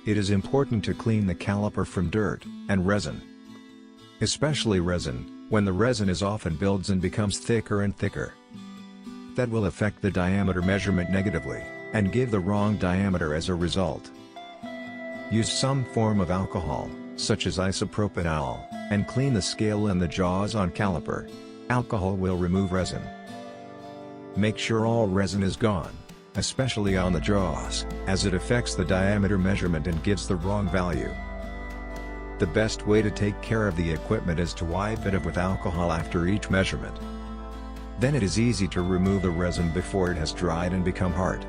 It is important to clean the caliper from dirt and resin. Especially resin, when the resin is often builds and becomes thicker and thicker. That will affect the diameter measurement negatively, and give the wrong diameter as a result. Use some form of alcohol, such as isopropanol, and clean the scale and the jaws on caliper. Alcohol will remove resin. Make sure all resin is gone, especially on the jaws, as it affects the diameter measurement and gives the wrong value. The best way to take care of the equipment is to wipe it with alcohol after each measurement. Then it is easy to remove the resin before it has dried and become hard.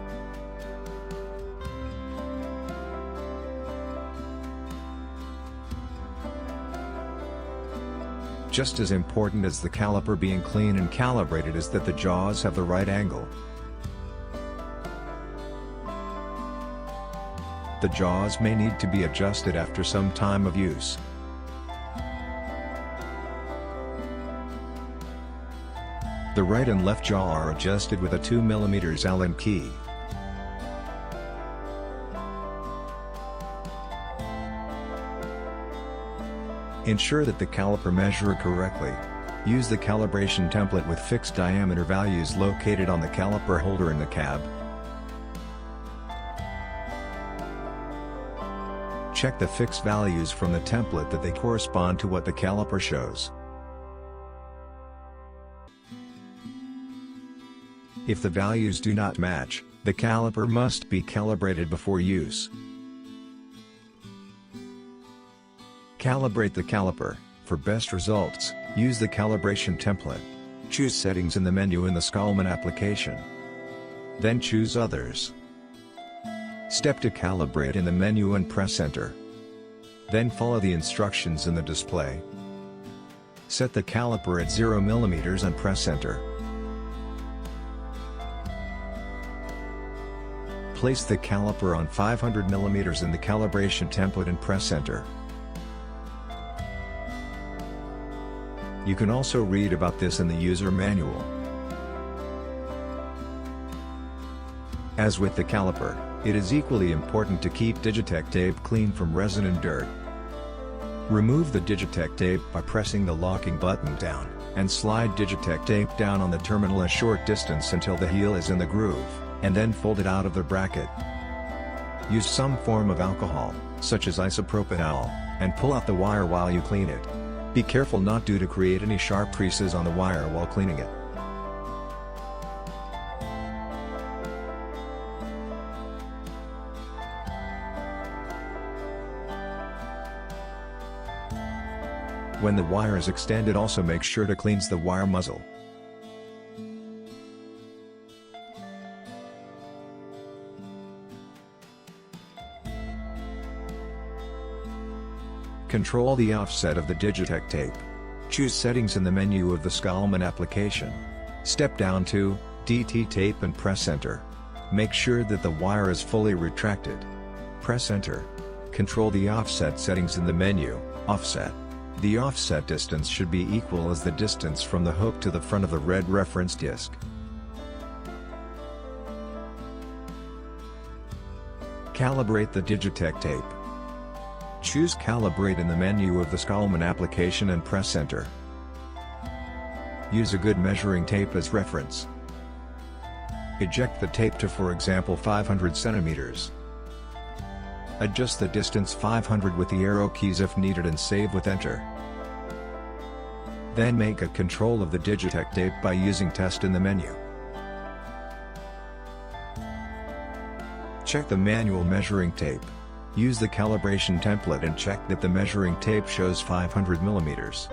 Just as important as the caliper being clean and calibrated is that the jaws have the right angle. The jaws may need to be adjusted after some time of use. The right and left jaw are adjusted with a 2 mm Allen key. Ensure that the caliper measure correctly. Use the calibration template with fixed diameter values located on the caliper holder in the cab. Check the fixed values from the template that they correspond to what the caliper shows. If the values do not match, the caliper must be calibrated before use. Calibrate the caliper. For best results, use the calibration template. Choose Settings in the menu in the Scalman application. Then choose Others. Step to Calibrate in the menu and press Enter. Then follow the instructions in the display. Set the caliper at 0 mm and press Enter. Place the caliper on 500 mm in the calibration template and press Enter. You can also read about this in the user manual. As with the caliper, it is equally important to keep Digitech tape clean from resin and dirt. Remove the Digitech tape by pressing the locking button down, and slide Digitech tape down on the terminal a short distance until the heel is in the groove, and then fold it out of the bracket. Use some form of alcohol, such as isopropanol, and pull out the wire while you clean it. Be careful not to create any sharp creases on the wire while cleaning it. When the wire is extended, also make sure to cleanse the wire muzzle. Control the offset of the Digitech tape. Choose Settings in the menu of the Scalman application. Step down to DT Tape and press Enter. Make sure that the wire is fully retracted. Press Enter. Control the offset settings in the menu, Offset. The offset distance should be equal as the distance from the hook to the front of the red reference disc. Calibrate the Digitech tape. Choose Calibrate in the menu of the Scalman application and press Enter. Use a good measuring tape as reference. Eject the tape to, for example, 500 cm. Adjust the distance 500 with the arrow keys if needed and save with Enter. Then make a control of the Digitech tape by using Test in the menu. Check the manual measuring tape. Use the calibration template and check that the measuring tape shows 500 mm.